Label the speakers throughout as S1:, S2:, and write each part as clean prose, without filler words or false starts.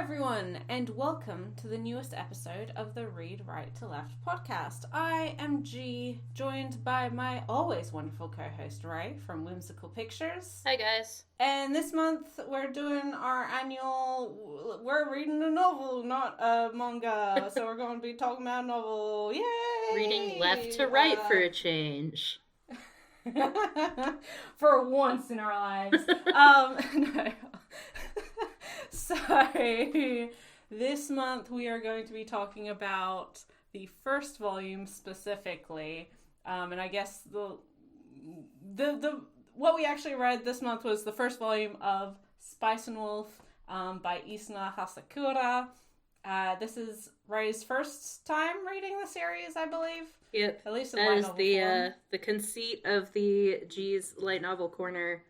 S1: everyone, and welcome to the newest episode of the Read Right to Left podcast. I am G, joined by my always wonderful co-host Ray from Whimsical Pictures.
S2: Hi guys.
S1: And this month we're doing our annual, we're reading a novel, not a manga, so we're going to be talking about a novel. Yay!
S2: Reading left to right for a change.
S1: For once in our lives. No. So, this month we are going to be talking about the first volume specifically, and I guess the what we actually read this month was the first volume of Spice and Wolf by Isuna Hasakura. This is Ray's first time reading the series, I believe.
S2: Yep.
S1: At least in
S2: that
S1: light
S2: is
S1: novel
S2: the
S1: form.
S2: The conceit of the G's Light Novel Corner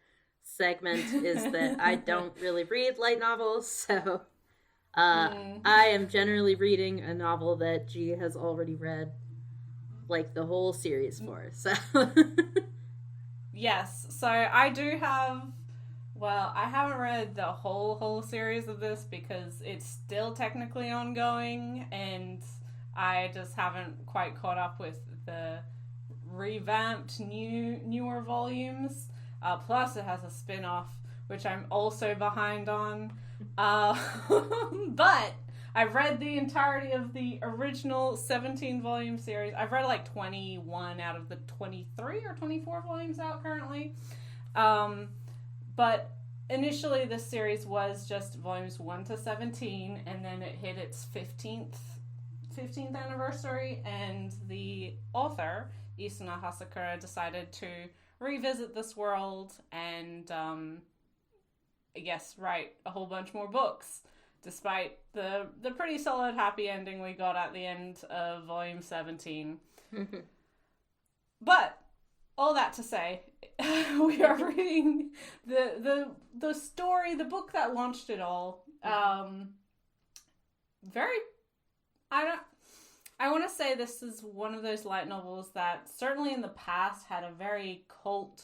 S2: segment is that I don't really read light novels, so I am generally reading a novel that G has already read, like the whole series for. So
S1: Yes, so I do have. Well, I haven't read the whole series of this because it's still technically ongoing, and I just haven't quite caught up with the revamped newer volumes. Plus, it has a spin-off, which I'm also behind on. But I've read the entirety of the original 17-volume series. I've read like 21 out of the 23 or 24 volumes out currently. But initially, this series was just volumes 1 to 17, and then it hit its 15th anniversary, and the author, Isuna Hasakura, decided to revisit this world and, I guess, write a whole bunch more books, despite the pretty solid happy ending we got at the end of volume 17. But all that to say, we are reading the story, the book that launched it all. I want to say this is one of those light novels that certainly in the past had a very cult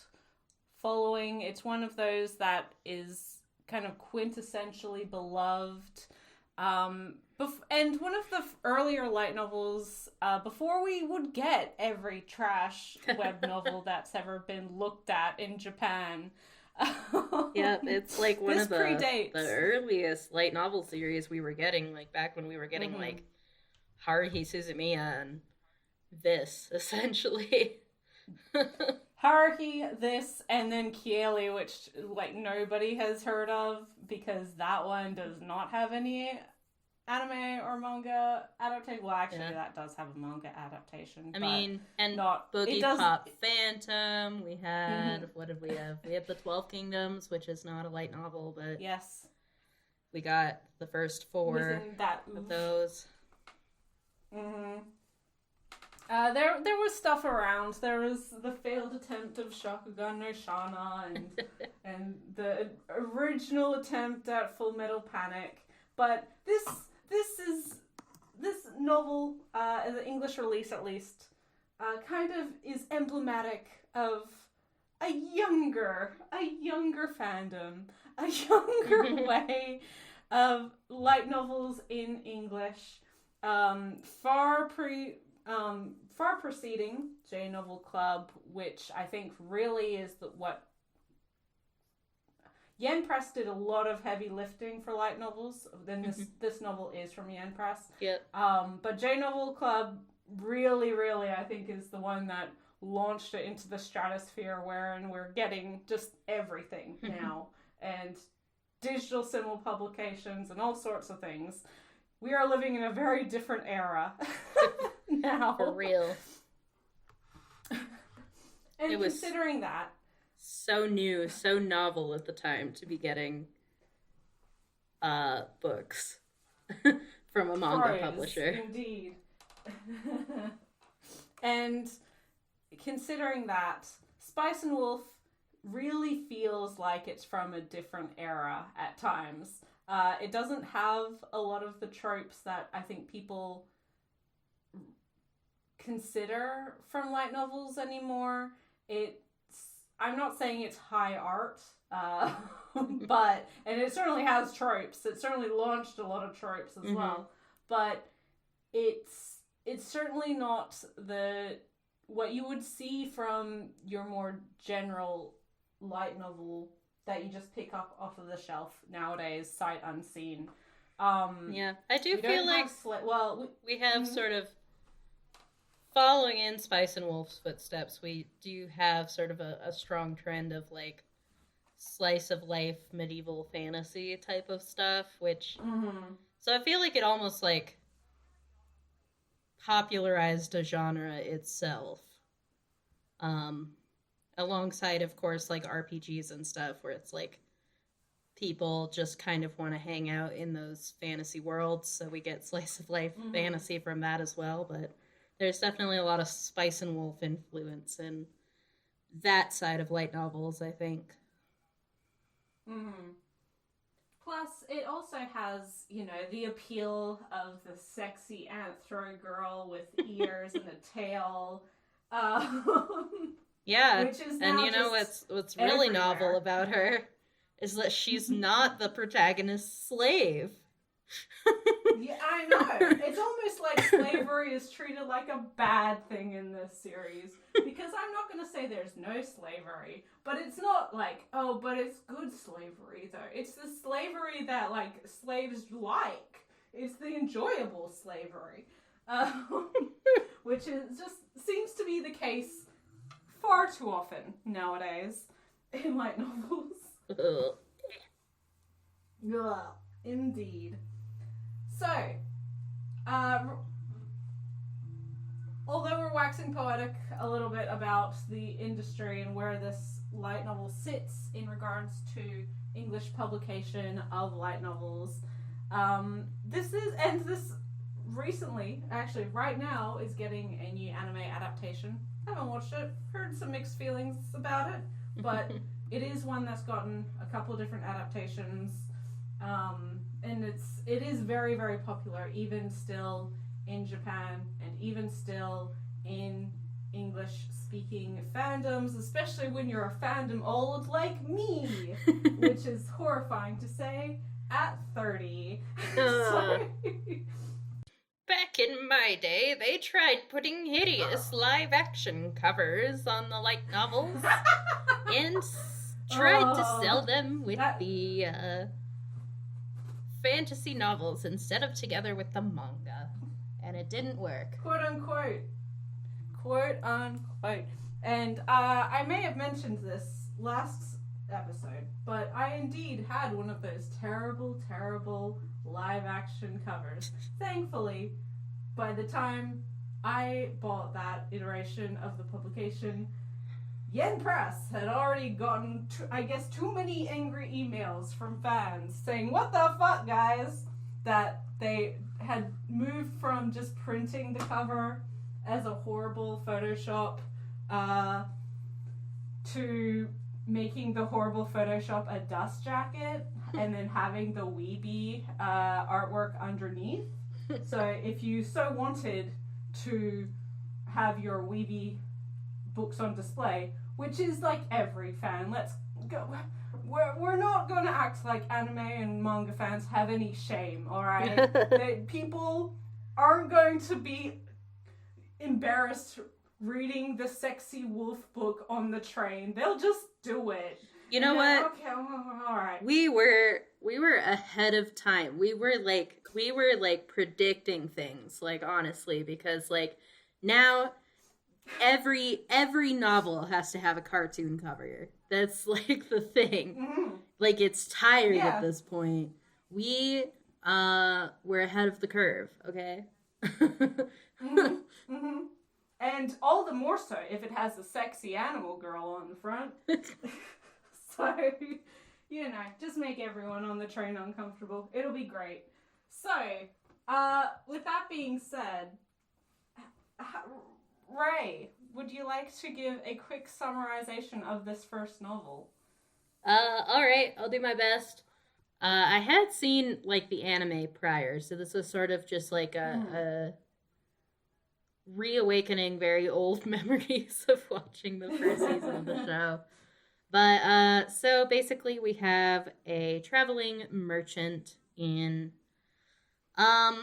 S1: following. It's one of those that is kind of quintessentially beloved. And one of the earlier light novels, before we would get every trash web novel that's ever been looked at in Japan.
S2: yeah, it's like one of
S1: predates
S2: the earliest light novel series we were getting, like back when we were getting like Haruhi Suzumiya and this, essentially.
S1: Haruhi, this, and then Kieli, which like nobody has heard of because that one does not have any anime or manga adaptation. Well, actually, that does have a manga adaptation.
S2: I mean, and
S1: not
S2: Boogie Pop Phantom. We had what did we have? We had the 12 Kingdoms, which is not a light novel, but
S1: yes,
S2: we got the first 4 of those.
S1: There was stuff around. There was the failed attempt of Shakugan no Shana and the original attempt at Full Metal Panic. But this novel, the English release at least, kind of is emblematic of a younger fandom, a younger way of light novels in English. Far preceding J Novel Club, which I think really is what Yen Press did a lot of heavy lifting for light novels. Then this novel is from Yen Press.
S2: Yep.
S1: But J Novel Club really, I think is the one that launched it into the stratosphere wherein we're getting just everything now. And digital simul publications and all sorts of things. We are living in a very different era now.
S2: For real.
S1: And considering that.
S2: So new, so novel at the time to be getting books from a manga publisher.
S1: Indeed. And considering that, Spice and Wolf really feels like it's from a different era at times. It doesn't have a lot of the tropes that I think people consider from light novels anymore. I'm not saying it's high art, and it certainly has tropes. It certainly launched a lot of tropes as well. But it's certainly not what you would see from your more general light novel that you just pick up off of the shelf nowadays, sight unseen.
S2: Yeah, I do feel like we have
S1: mm-hmm.
S2: sort of following in Spice and Wolf's footsteps. We do have sort of a strong trend of like slice of life medieval fantasy type of stuff, which so I feel like it almost like popularized a genre itself, alongside of course like RPGs and stuff, where it's like people just kind of want to hang out in those fantasy worlds, so we get slice of life fantasy from that as well. But there's definitely a lot of Spice and Wolf influence in that side of light novels, I think.
S1: Plus, it also has, the appeal of the sexy anthro girl with ears and a tail.
S2: Yeah,
S1: which is
S2: and what's really
S1: everywhere.
S2: Novel about her is that she's not the protagonist's slave.
S1: Yeah, I know. It's almost like slavery is treated like a bad thing in this series. Because I'm not going to say there's no slavery, but it's not like, oh, but it's good slavery, though. It's the slavery that, like, slaves like. It's the enjoyable slavery. Which seems to be the case far too often nowadays in light novels. Ugh, indeed. So, although we're waxing poetic a little bit about the industry and where this light novel sits in regards to English publication of light novels, this recently, actually right now, is getting a new anime adaptation. I haven't watched it, heard some mixed feelings about it, but it is one that's gotten a couple of different adaptations. And it is very, very popular, even still in Japan, and even still in English-speaking fandoms, especially when you're a fandom old like me, which is horrifying to say, at 30.
S2: Back in my day, they tried putting hideous live-action covers on the light novels and tried to sell them with the fantasy novels instead of together with the manga, and it didn't work.
S1: Quote unquote. And I may have mentioned this last episode, but I indeed had one of those terrible, terrible live action covers. Thankfully, by the time I bought that iteration of the publication, Yen Press had already gotten, too many angry emails from fans saying, what the fuck, guys? That they had moved from just printing the cover as a horrible Photoshop to making the horrible Photoshop a dust jacket and then having the Weeby artwork underneath. So if you so wanted to have your Weeby books on display, which is like every fan, let's go. We're not going to act like anime and manga fans have any shame, alright? People aren't going to be embarrassed reading the sexy wolf book on the train. They'll just do it.
S2: You know what?
S1: Okay, alright.
S2: We were ahead of time. We were predicting things, like, honestly, because like now every novel has to have a cartoon cover. That's like the thing.
S1: Mm-hmm.
S2: Like, it's tired at this point. We were ahead of the curve, okay?
S1: And all the more so if it has a sexy animal girl on the front. So, just make everyone on the train uncomfortable. It'll be great. So, with that being said, Ray, would you like to give a quick summarization of this first novel?
S2: Alright, I'll do my best. I had seen, like, the anime prior, so this was sort of just like a reawakening very old memories of watching the first season of the show. But so basically we have a traveling merchant in I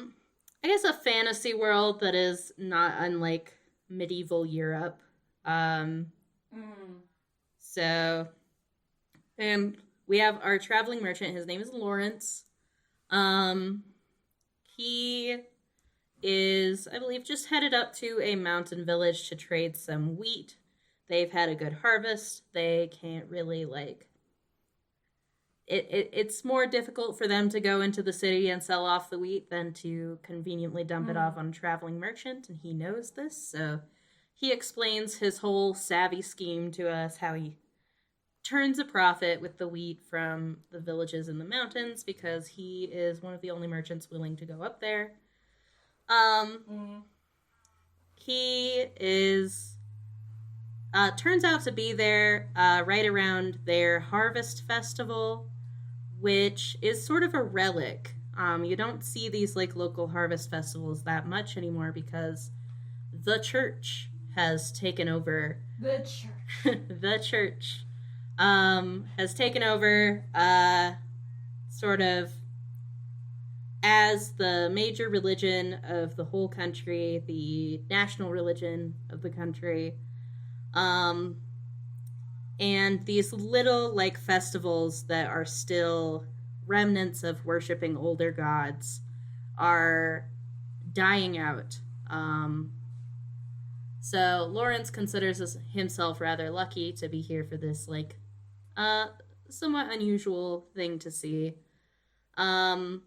S2: guess a fantasy world that is not unlike medieval Europe. Um
S1: Mm.
S2: so and we have our traveling merchant. His name is Lawrence. Um he is, I believe, just headed up to a mountain village to trade some wheat. They've had a good harvest. They can't really it's more difficult for them to go into the city and sell off the wheat than to conveniently dump it
S1: Mm.
S2: off on a traveling merchant, and he knows this, so he explains his whole savvy scheme to us, how he turns a profit with the wheat from the villages in the mountains because he is one of the only merchants willing to go up there.
S1: Mm.
S2: He is turns out to be there right around their harvest festival, which is sort of a relic. You don't see these local harvest festivals that much anymore because the church has taken over.
S1: The church.
S2: The church has taken over, sort of as the major religion of the whole country, the national religion of the country. Um, and these little festivals that are still remnants of worshiping older gods are dying out. So Lawrence considers himself rather lucky to be here for this somewhat unusual thing to see. And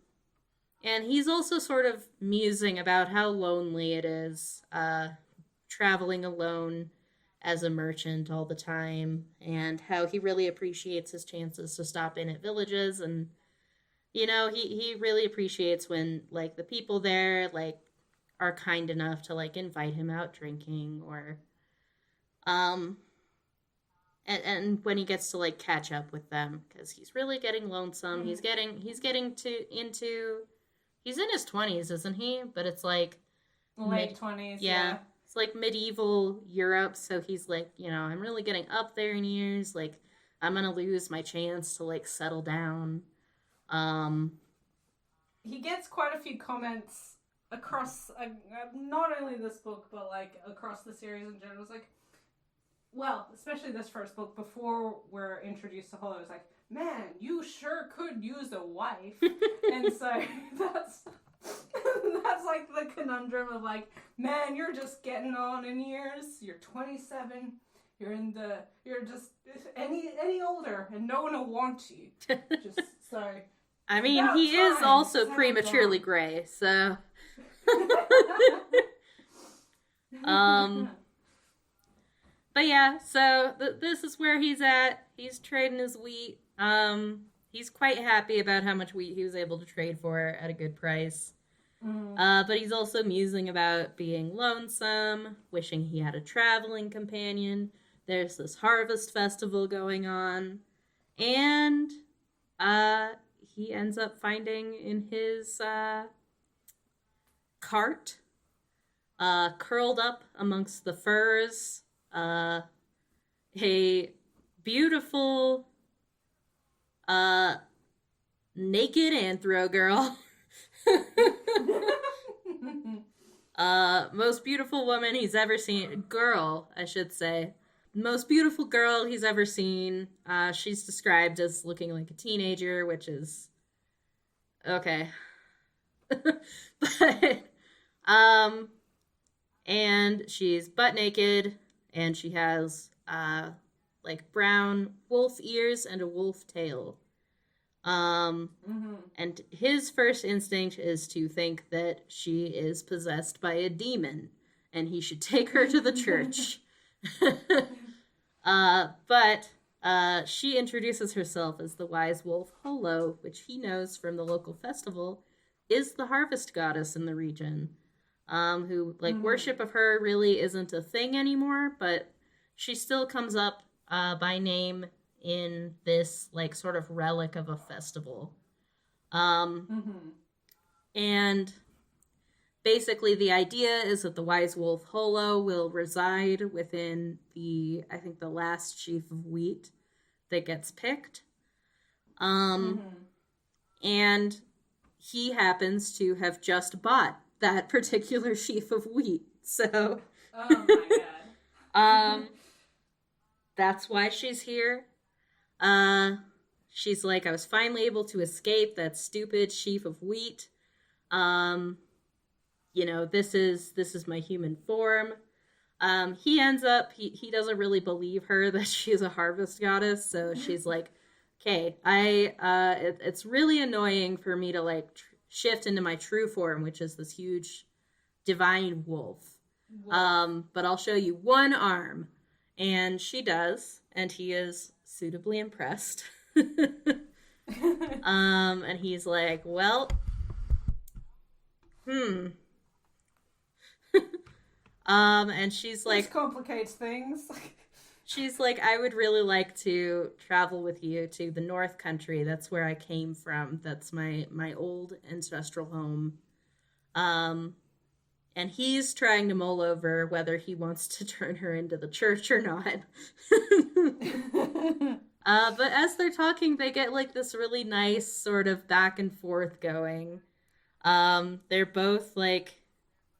S2: he's also sort of musing about how lonely it is traveling alone as a merchant all the time, and how he really appreciates his chances to stop in at villages. And he really appreciates when the people there are kind enough to invite him out drinking, or um and when he gets to catch up with them, because he's really getting lonesome. He's getting to into he's in his 20s, isn't he? But it's
S1: late 20s. Yeah.
S2: It's medieval Europe, so he's I'm really getting up there in years. I'm gonna lose my chance to settle down.
S1: He gets quite a few comments across not only this book, but across the series in general. It's well, especially this first book, before we're introduced to Hollow, it's man, you sure could use a wife. And so that's the conundrum of man, you're just getting on in years. You're 27. You're just any older, and no one will want you. Just so.
S2: I mean, he is also prematurely gray, so. But yeah, so this is where he's at. He's trading his wheat. He's quite happy about how much wheat he was able to trade for at a good price. But he's also musing about being lonesome, wishing he had a traveling companion. There's this harvest festival going on, and he ends up finding in his cart, curled up amongst the furs, a beautiful naked anthro girl. Most beautiful woman he's ever seen. Girl, I should say. Most beautiful girl he's ever seen. She's described as looking like a teenager, which is okay. But and she's butt naked, and she has brown wolf ears and a wolf tail. And his first instinct is to think that she is possessed by a demon, and he should take her to the church. But she introduces herself as the wise wolf Holo, which he knows from the local festival is the harvest goddess in the region. Who worship of her really isn't a thing anymore, but she still comes up by name in this sort of relic of a festival. And basically the idea is that the wise wolf Holo will reside within the last sheaf of wheat that gets picked. And he happens to have just bought that particular sheaf of wheat. So,
S1: oh my god.
S2: That's why she's here. She's like, I was finally able to escape that stupid sheaf of wheat. This is my human form. He ends up, he doesn't really believe her that she's a harvest goddess, so she's like, okay, it's really annoying for me to like shift into my true form, which is this huge divine wolf. But I'll show you one arm. And she does, and he is suitably impressed. And he's like, well, and she's like,
S1: this complicates things.
S2: She's like, I would really like to travel with you to the North Country. That's where I came from. That's my old ancestral home. And he's trying to mull over whether he wants to turn her into the church or not. But as they're talking, they get like this really nice sort of back and forth going. They're both like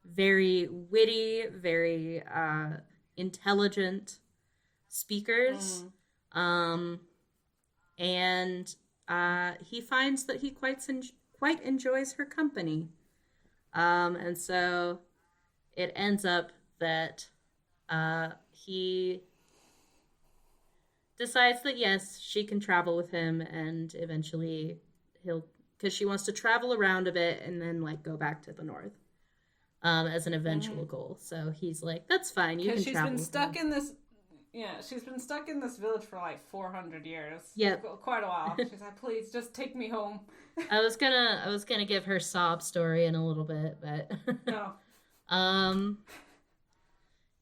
S2: very witty, very intelligent speakers. And he finds that he quite enjoys her company. And so it ends up that he decides that yes, she can travel with him, and eventually because she wants to travel around a bit and then like go back to the north as an eventual goal. So he's like, that's fine, you can travel.
S1: She's been stuck in this village for like 400 years.
S2: Yeah,
S1: quite a while. She's like, please just take me home.
S2: I was gonna give her sob story in a little bit, but
S1: no.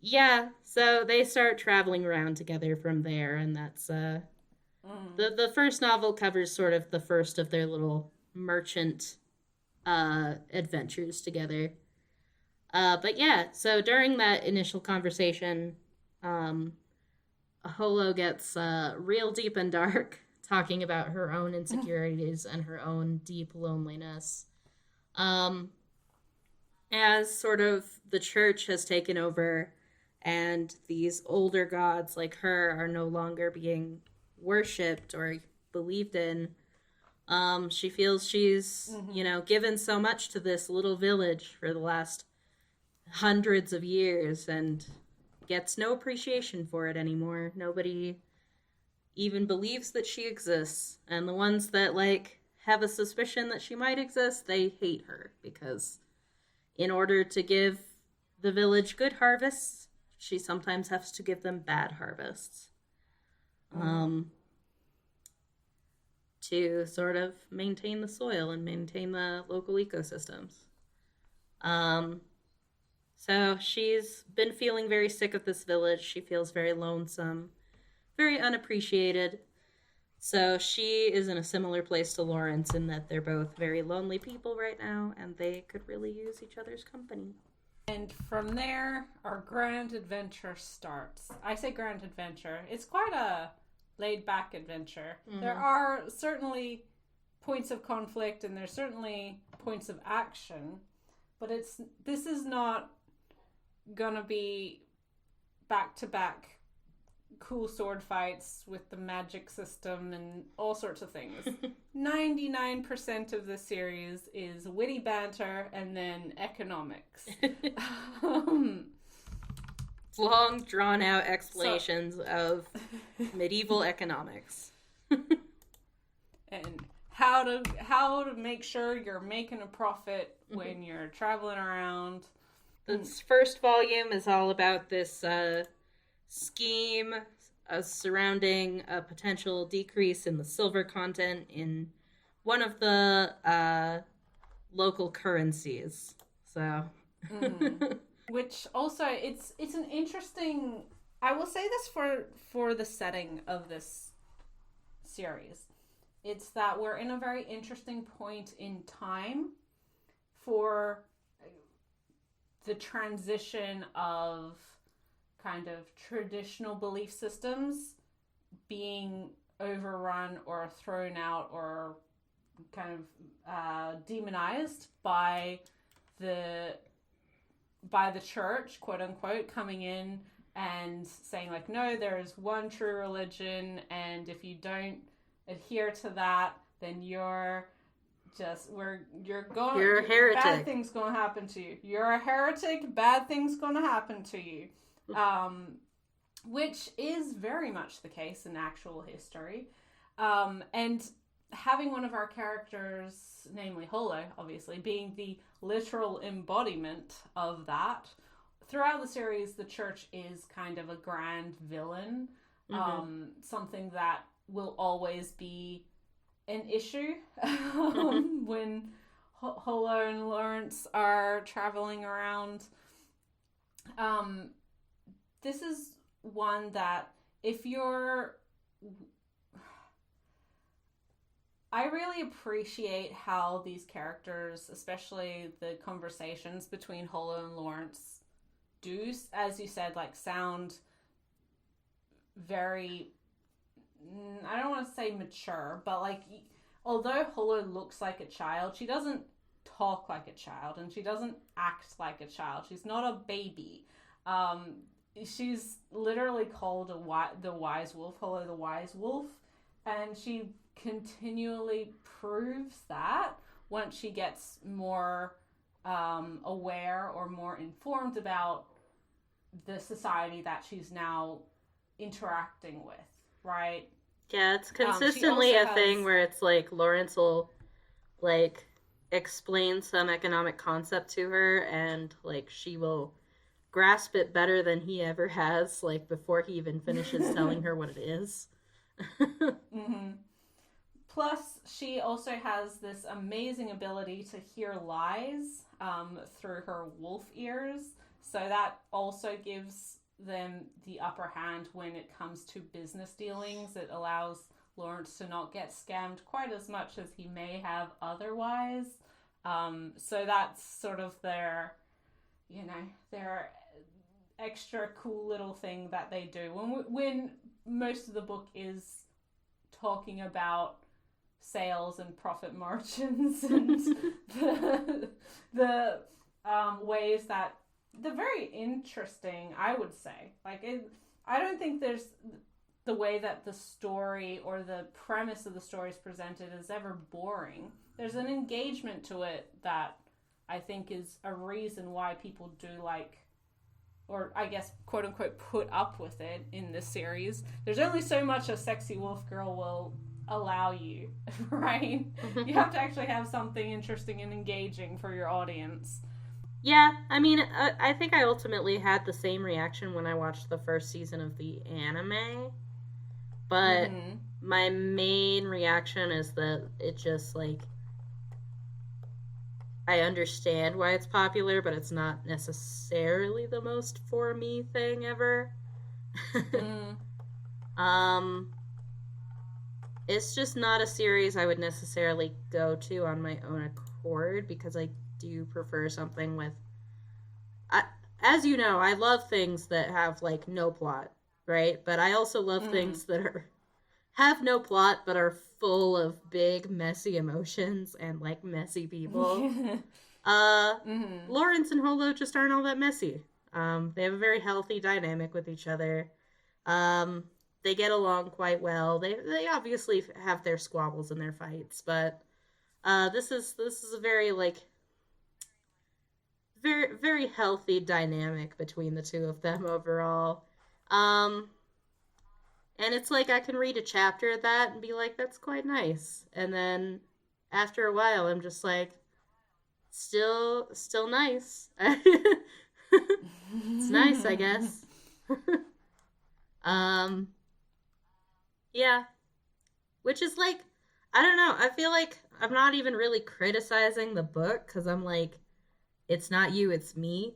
S2: Yeah, so they start traveling around together from there, and that's the first novel covers sort of the first of their little merchant adventures together. But yeah, so during that initial conversation, Holo gets real deep and dark, talking about her own insecurities and her own deep loneliness. As sort of the church has taken over and these older gods like her are no longer being worshipped or believed in, she feels she's, given so much to this little village for the last hundreds of years and gets no appreciation for it anymore. Nobody even believes that she exists, and the ones that like have a suspicion that she might exist, they hate her because in order to give the village good harvests, she sometimes has to give them bad harvests to sort of maintain the soil and maintain the local ecosystems. So she's been feeling very sick of this village. She feels very lonesome, very unappreciated. So she is in a similar place to Lawrence in that they're both very lonely people right now, and they could really use each other's company.
S1: And from there, our grand adventure starts. I say grand adventure. It's quite a laid-back adventure. Mm-hmm. There are certainly points of conflict, and there's certainly points of action, but this is not gonna be back-to-back cool sword fights with the magic system and all sorts of things. 99% of the series is witty banter and then economics.
S2: Long, drawn-out explanations of medieval economics.
S1: And how to make sure you're making a profit when you're traveling around.
S2: This first volume is all about this scheme surrounding a potential decrease in the silver content in one of the local currencies. So,
S1: which also it's an interesting. I will say this for the setting of this series, it's that we're in a very interesting point in time for the transition of kind of traditional belief systems being overrun or thrown out or kind of demonized by the church, quote unquote, coming in and saying like, no, there is one true religion, and if you don't adhere to that, then you're a
S2: heretic.
S1: Bad things gonna happen to you. You're a heretic. Bad things gonna happen to you. Which is very much the case in actual history. And having one of our characters, namely Holo, obviously, being the literal embodiment of that. Throughout the series, the church is kind of a grand villain. Something that will always be an issue when Holo and Lawrence are traveling around. This is one that I really appreciate how these characters, especially the conversations between Holo and Lawrence, do, as you said, like sound very, I don't want to say mature, but like, although Holo looks like a child, she doesn't talk like a child, and she doesn't act like a child. She's not a baby. She's literally called the wise wolf, Holo the wise wolf, and she continually proves that once she gets more aware or more informed about the society that she's now interacting with, right?
S2: Yeah, it's consistently a thing where it's like Lawrence will like explain some economic concept to her, and like she will grasp it better than he ever has, like before he even finishes telling her what it is.
S1: Plus, she also has this amazing ability to hear lies through her wolf ears, so that also gives them the upper hand when it comes to business dealings. It allows Lawrence to not get scammed quite as much as he may have otherwise. So that's sort of their extra cool little thing that they do when most of the book is talking about sales and profit margins and the ways that they're very interesting, I would say. Like, I don't think there's the way that the story or the premise of the story is presented is ever boring. There's an engagement to it that I think is a reason why people do like, or I guess, quote unquote, put up with it in this series. There's only so much a sexy wolf girl will allow you, right? You have to actually have something interesting and engaging for your audience.
S2: Yeah, I mean, I think I ultimately had the same reaction when I watched the first season of the anime, but my main reaction is that it just, like, I understand why it's popular, but it's not necessarily the most for me thing ever. It's just not a series I would necessarily go to on my own accord, because I do prefer something with... as you know, I love things that have, like, no plot, right? But I also love things that have no plot, but are full of big, messy emotions and, like, messy people. Lawrence and Holo just aren't all that messy. They have a very healthy dynamic with each other. They get along quite well. They obviously have their squabbles and their fights, but this is a very, like, very, very healthy dynamic between the two of them overall. And it's like I can read a chapter of that and be like, that's quite nice. And then after a while, I'm just like, still nice. It's nice, I guess. Yeah. Which is like, I don't know. I feel like I'm not even really criticizing the book, because I'm like, it's not you, it's me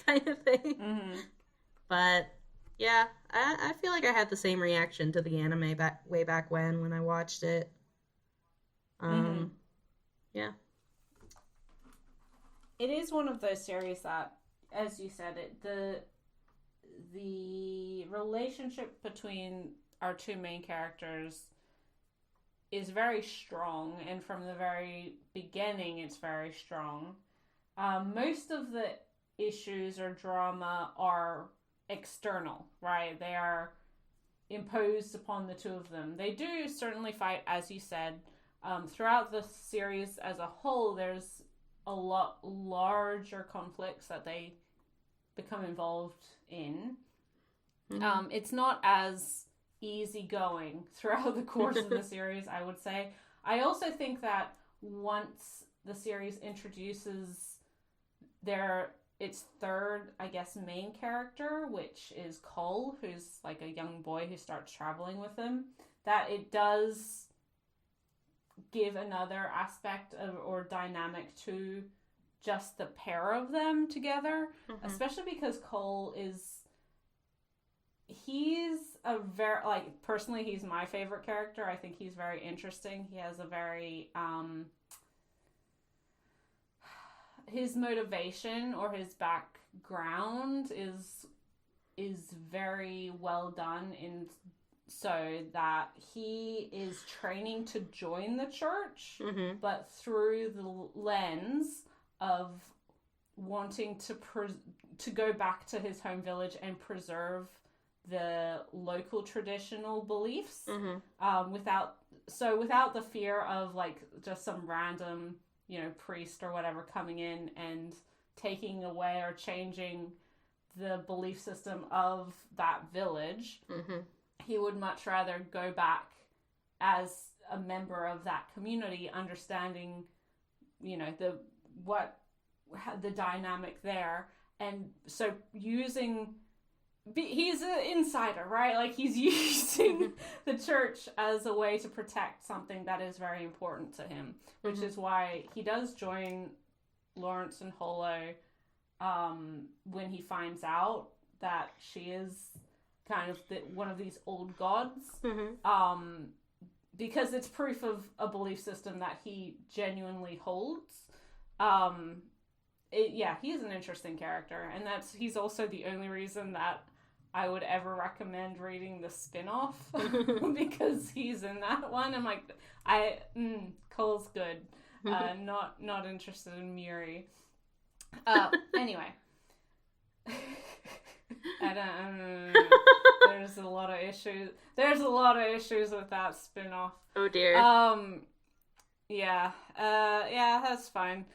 S2: kind of thing. But yeah, I feel like I had the same reaction to the anime way back when I watched it. Yeah.
S1: It is one of those series that, as you said, the relationship between our two main characters is very strong, and from the very beginning it's very strong. Most of the issues or drama are external, right? They are imposed upon the two of them. They do certainly fight, as you said. Throughout the series as a whole, there's a lot larger conflicts that they become involved in. It's not as easygoing throughout the course of the series, I would say. I also think that once the series introduces its third, I guess, main character, which is Cole, who's like a young boy who starts traveling with them, that it does give another aspect of or dynamic to just the pair of them together, especially because Cole he's a very, like, personally, he's my favorite character. I think he's very interesting. He has a very, his motivation or his background is very well done, in so that he is training to join the church, but through the lens of wanting to go back to his home village and preserve the local traditional beliefs, without the fear of, like, just some random, priest or whatever coming in and taking away or changing the belief system of that village. He would much rather go back as a member of that community, understanding, the dynamic there. And so he's an insider, right? Like, he's using the church as a way to protect something that is very important to him, which is why he does join Lawrence and Holo when he finds out that she is kind of one of these old gods, because it's proof of a belief system that he genuinely holds. He's an interesting character, and he's also the only reason that I would ever recommend reading the spin-off, because he's in that one. I'm like, Cole's good. Not interested in Muri. Anyway. I don't There's a lot of issues. There's a lot of issues with that spin-off.
S2: Oh dear.
S1: Yeah, that's fine.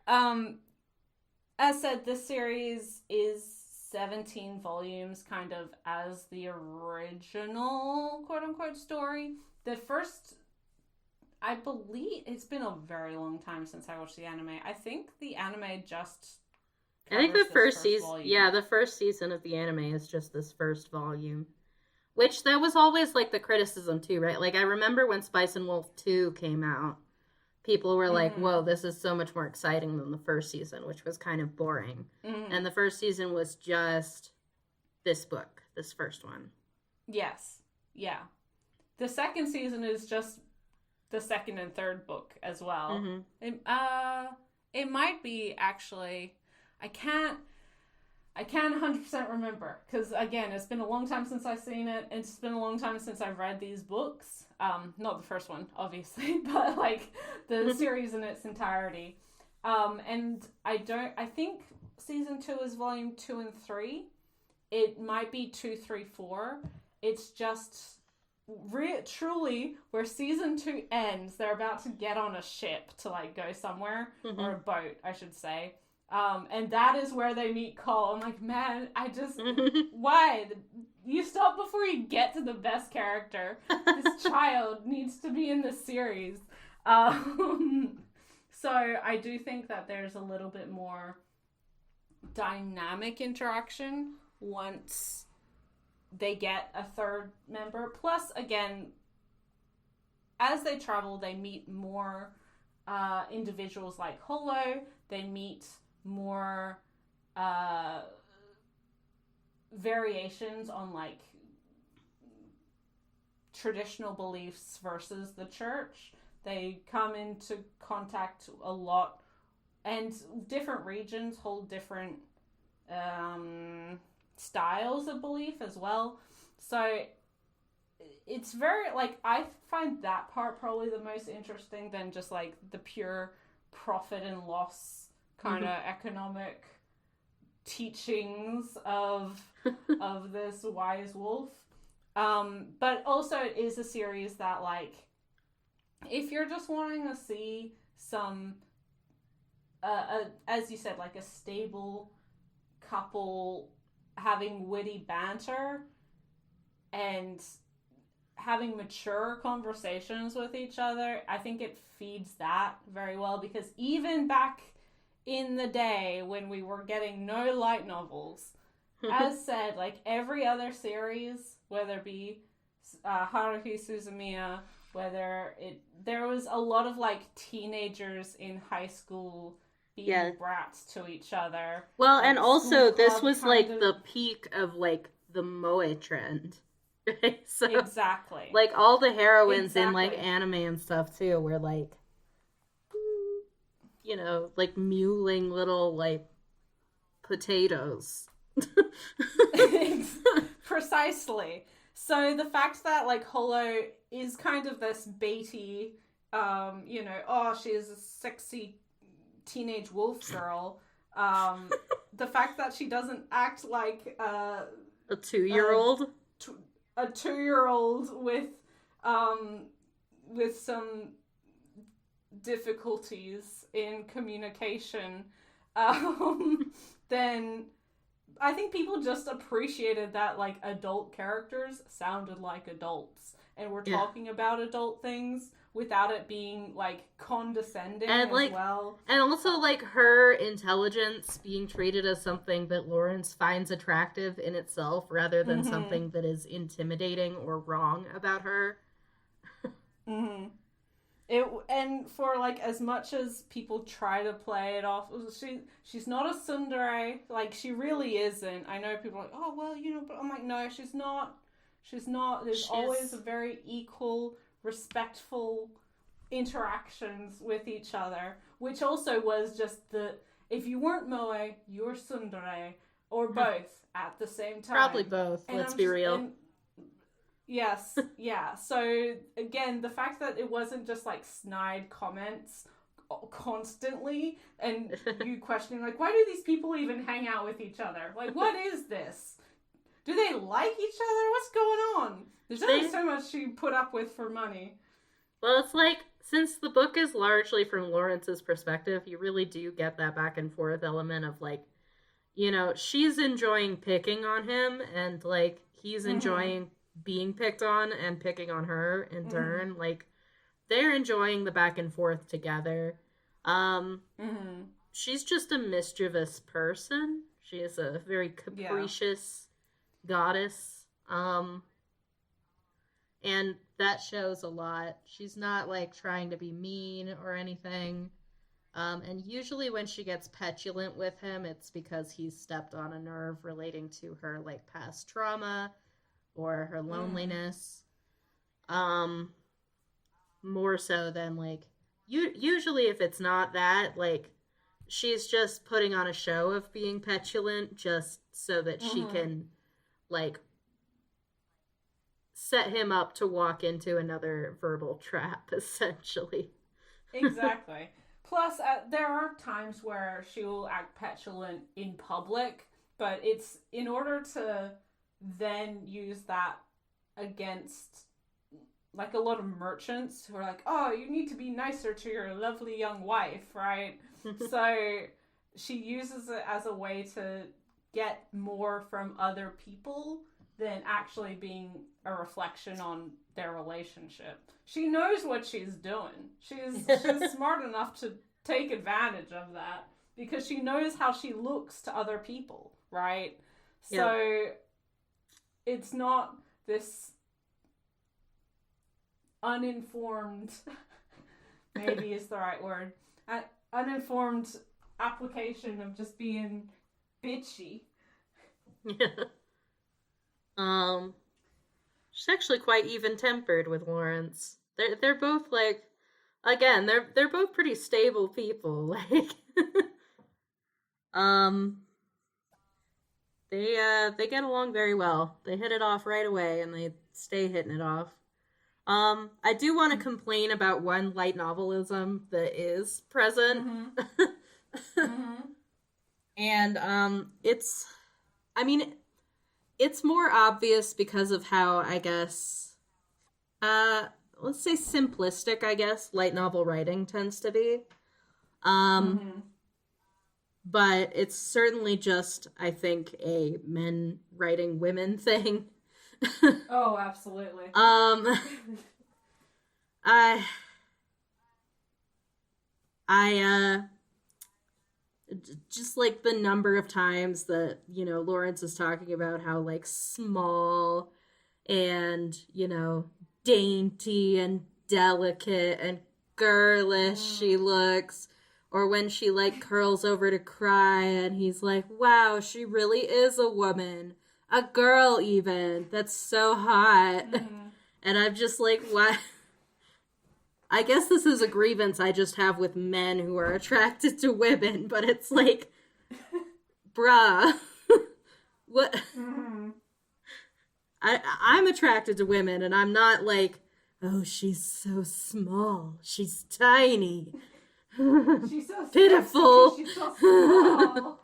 S1: As said, this series is 17 volumes, kind of as the original quote-unquote story. The first, I believe, it's been a very long time since I watched the anime. I think the anime just
S2: I think the first season, the first season of the anime is just this first volume. Which, that was always, like, the criticism, too, right? Like, I remember when Spice and Wolf 2 came out, people were like, whoa, this is so much more exciting than the first season, which was kind of boring. And the first season was just this book, this first one. Yes. Yeah. The second season is just the second and third book as well. It might be, actually... I can't 100% remember, because, again, it's been a long time since I've seen it. It's been a long time since I've read these books. Not the first one, obviously, but, like, the series in its entirety. And I think season 2 is volume 2 and 3. It might be 2, 3, 4. It's just truly where season 2 ends, they're about to get on a ship to, like, go somewhere, or a boat, I should say. And that is where they meet Cole. I'm like, man, why? You stop before you get to the best character. This child needs to be in the series. So I do think that there's a little bit more dynamic interaction once they get a third member. Plus, again, as they travel, they meet more individuals like Holo. They meet more variations on, like, traditional beliefs versus the church. They come into contact a lot, and different regions hold different styles of belief as well. So
S1: it's very, like, I find that part probably the most interesting than just, like, the pure profit and loss kind of economic teachings of this wise wolf. But also it is a series that, like, if you're just wanting to see some, as you said, like a stable couple having witty banter and having mature conversations with each other, I think it feeds that very well, because even back in the day when we were getting no light novels, as said, like every other series, whether it be Haruhi Suzumiya, there was a lot of like teenagers in high school being brats to each other.
S2: Well, and also this was like the peak of like the moe trend. So,
S1: exactly.
S2: Like all the heroines in like anime and stuff too were like, you know, like mewling little like potatoes.
S1: Precisely. So the fact that like Holo is kind of this baity, you know, oh, she's a sexy teenage wolf girl. The fact that she doesn't act like a
S2: 2-year-old.
S1: A 2-year-old with some difficulties in communication, then I think people just appreciated that like adult characters sounded like adults and were talking about adult things without it being like condescending and, as like, well.
S2: And also like her intelligence being treated as something that Lawrence finds attractive in itself rather than something that is intimidating or wrong about her.
S1: And for like as much as people try to play it off, she's not a tsundere, like she really isn't. I know people are like, oh well, you know, but I'm like, no, she's not. There's always a very equal, respectful interactions with each other, which also was just if you weren't moe, you're tsundere, or both at the same time.
S2: Probably both. And let's be real.
S1: Yes, yeah. So again, the fact that it wasn't just like snide comments constantly and you questioning like, why do these people even hang out with each other? Like, what is this? Do they like each other? What's going on? There's only so much you put up with for money.
S2: Well, it's like, since the book is largely from Lawrence's perspective, you really do get that back and forth element of like, you know, she's enjoying picking on him and like he's enjoying being picked on and picking on her in turn. Like they're enjoying the back and forth together. She's just a mischievous person. She is a very capricious goddess. And that shows a lot. She's not like trying to be mean or anything. And usually when she gets petulant with him, it's because he's stepped on a nerve relating to her like past trauma or her loneliness. More so than like usually if it's not that, like she's just putting on a show of being petulant just so that she can like set him up to walk into another verbal trap, essentially.
S1: Exactly. Plus, there are times where she will act petulant in public, but it's in order to then use that against, like, a lot of merchants who are like, oh, you need to be nicer to your lovely young wife, right? So she uses it as a way to get more from other people than actually being a reflection on their relationship. She knows what she's doing. She's smart enough to take advantage of that because she knows how she looks to other people, right? Yeah. So it's not this uninformed, maybe is the right word, uninformed application of just being bitchy.
S2: Yeah. She's actually quite even-tempered with Lawrence. They're both like, again, they're both pretty stable people. Like, they get along very well. They hit it off right away, and they stay hitting it off. I do want to complain about one light novelism that is present. And it's, I mean, it's more obvious because of how, I guess, let's say simplistic, I guess, light novel writing tends to be. But it's certainly just, I think, a men writing women thing.
S1: Oh, absolutely.
S2: I just like the number of times that, you know, Lawrence is talking about how like small and, you know, dainty and delicate and girlish she looks, or when she like curls over to cry and he's like, wow, she really is a woman, a girl even, that's so hot. And I'm just like, what? I guess this is a grievance I just have with men who are attracted to women, but it's like, bruh, what? I'm attracted to women, and I'm not like, oh, she's so small, she's tiny,
S1: she's so
S2: pitiful,
S1: sexy, she's so small.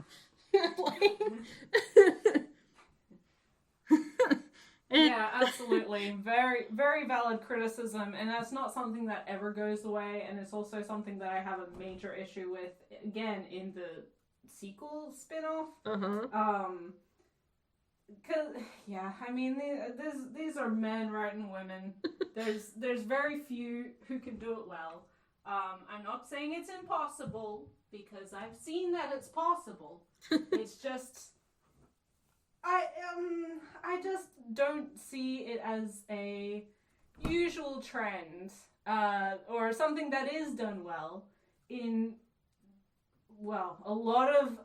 S1: Yeah, absolutely. Very, very valid criticism, and that's not something that ever goes away, and it's also something that I have a major issue with, again, in the sequel spin-off. Cause, yeah, I mean, these are men writing women. There's very few who can do it well. I'm not saying it's impossible, because I've seen that it's possible. It's just... I just don't see it as a usual trend, or something that is done well in, well, a lot of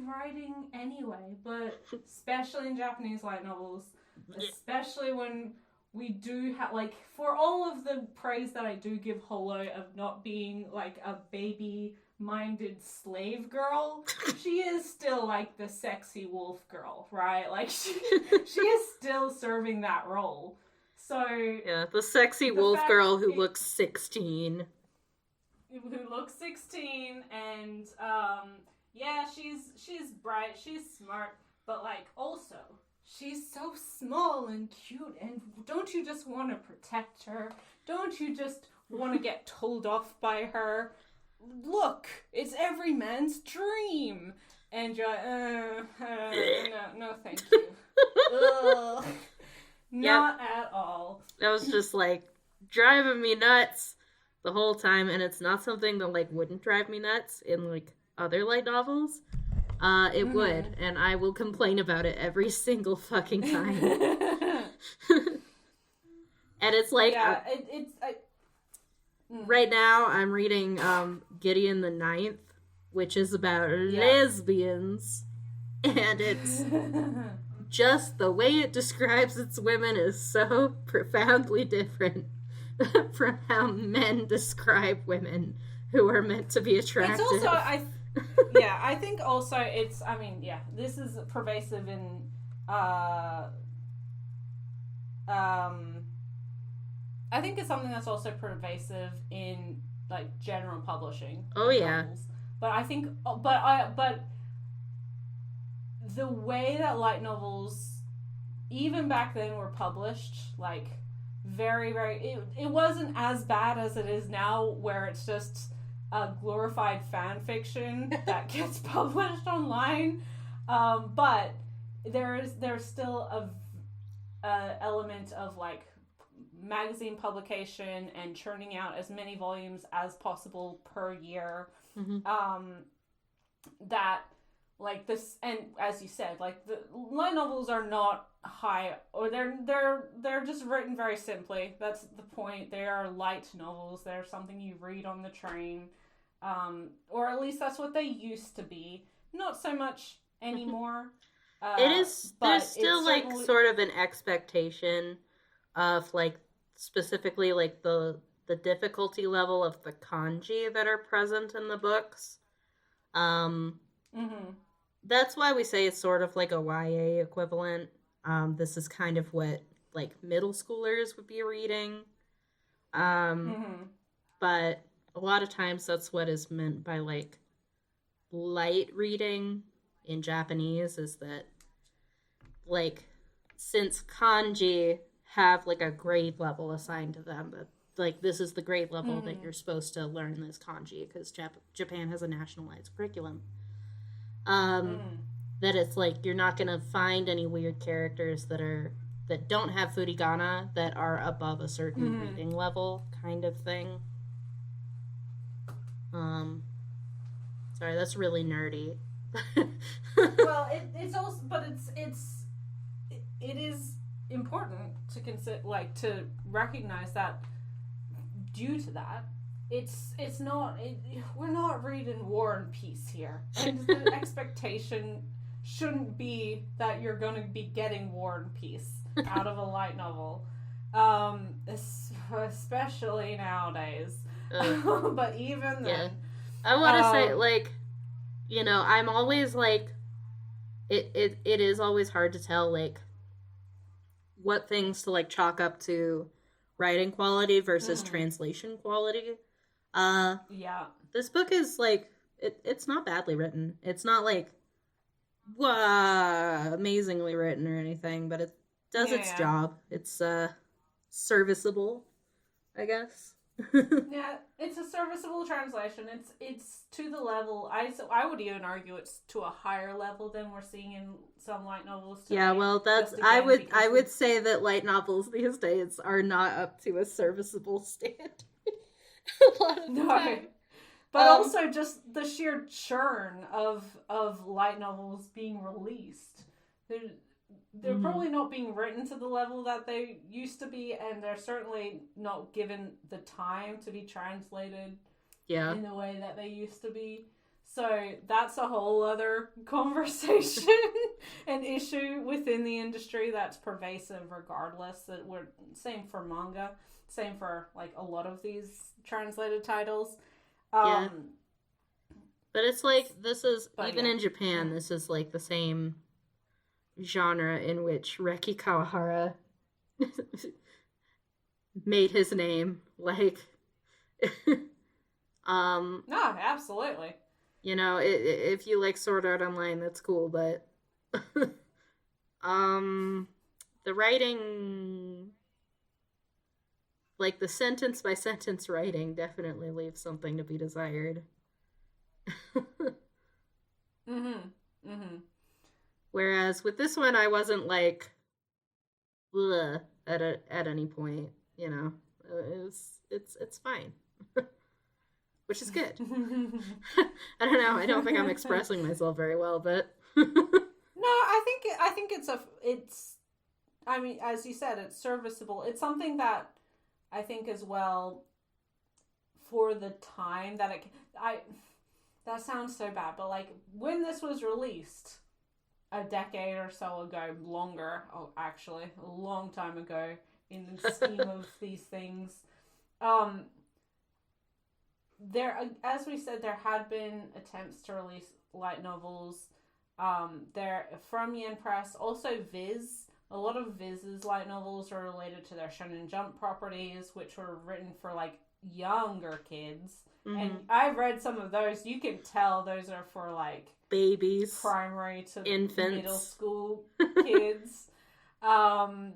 S1: writing anyway, but especially in Japanese light novels, especially when we do have, like, for all of the praise that I do give Holo of not being like a baby-minded slave girl, she is still like the sexy wolf girl, right? Like she is still serving that role. So
S2: yeah, the sexy wolf girl who looks 16.
S1: Who looks 16, and yeah, she's bright, she's smart, but like also she's so small and cute, and don't you just want to protect her? Don't you just want to get told off by her? Look, it's every man's dream. And you're like, no, thank you. Not at all.
S2: That was just like driving me nuts the whole time, and it's not something that like wouldn't drive me nuts in like other light novels. It would, and I will complain about it every single fucking time. And it's like,
S1: yeah,
S2: right now I'm reading Gideon the Ninth, which is about lesbians, and it's just the way it describes its women is so profoundly different from how men describe women who are meant to be attractive.
S1: It's also, I think also it's, I mean, yeah, this is pervasive in, I think it's something that's also pervasive in, like, general publishing.
S2: Oh, yeah.
S1: Novels. But I think, but the way that light novels, even back then, were published, like, very, very, it wasn't as bad as it is now, where it's just a glorified fan fiction that gets published online. But there's still a element of, like, magazine publication and churning out as many volumes as possible per year. That, like, this, and as you said, like, the light novels are not high, or they're just written very simply. That's the point. They are light novels. They're something you read on the train, or at least that's what they used to be. Not so much anymore.
S2: It is, there's still like sort of an expectation of like specifically like the difficulty level of the kanji that are present in the books. that's why we say it's sort of like a YA equivalent. This is kind of what like middle schoolers would be reading. Um,
S1: Mm-hmm.
S2: but a lot of times that's what is meant by like light reading in Japanese is that like since kanji have like a grade level assigned to them, that like this is the grade level that
S1: Mm-hmm.
S2: you're supposed to learn this kanji because Japan has a nationalized curriculum. Um,
S1: Mm.
S2: that it's like you're not gonna find any weird characters that don't have furigana that are above a certain
S1: Mm-hmm.
S2: reading level, kind of thing. Um, sorry, that's really nerdy.
S1: Well, it's also, but it is important to consider, like, to recognize that due to that, it's not we're not reading War and Peace here, and the expectation shouldn't be that you're going to be getting War and Peace out of a light novel, especially nowadays. But even
S2: Yeah,
S1: then,
S2: I want to say
S1: um,
S2: like I'm always like it is always hard to tell like what things to like chalk up to writing quality versus
S1: mm,
S2: translation quality. Uh,
S1: yeah,
S2: this book is like it's not badly written. It's not like wow, amazingly written or anything, but it does its
S1: yeah.
S2: job. It's serviceable, I guess.
S1: Yeah, it's a serviceable translation. It's to the level. I would even argue it's to a higher level than we're seeing in some light novels
S2: Yeah,
S1: today.
S2: well, that's
S1: Just again because
S2: I
S1: we.
S2: would say that light novels these days are not up to a serviceable standard a lot of the
S1: No,
S2: time.
S1: but also just the sheer churn of light novels being released. They're, they're
S2: Mhm.
S1: probably not being written to the level that they used to be, and they're certainly not given the time to be translated
S2: Yeah,
S1: in the way that they used to be. So that's a whole other conversation and issue within the industry that's pervasive regardless. That we're same for manga, same for like a lot of these translated titles.
S2: yeah.
S1: Um
S2: But it's like this is
S1: but
S2: even
S1: yeah.
S2: in Japan,
S1: Mm.
S2: this is like the same genre in which Reki Kawahara made his name. Like, um,
S1: No, absolutely.
S2: if you like Sword Art Online, that's cool, but um, the writing, like the sentence by sentence writing, definitely leaves something to be desired.
S1: Mhm. Mhm.
S2: Whereas with this one, I wasn't like ugh, at any point. It's fine, which is good. I don't know. I don't think I'm expressing myself very well, but
S1: No, I think it's I mean, as you said, it's serviceable. It's something that I think as well for the time that I that sounds so bad, but like when this was released a decade or so ago, longer, oh actually, a long time ago in the scheme of these things, um there as we said there had been attempts to release light novels there from Yen Press, also Viz. A lot of Viz's light novels are related to their Shonen Jump properties, which were written for like younger kids. And
S2: mhm.
S1: I've read some of those. You can tell those are for like
S2: Babies,
S1: primary to middle
S2: infants.
S1: school kids. Um,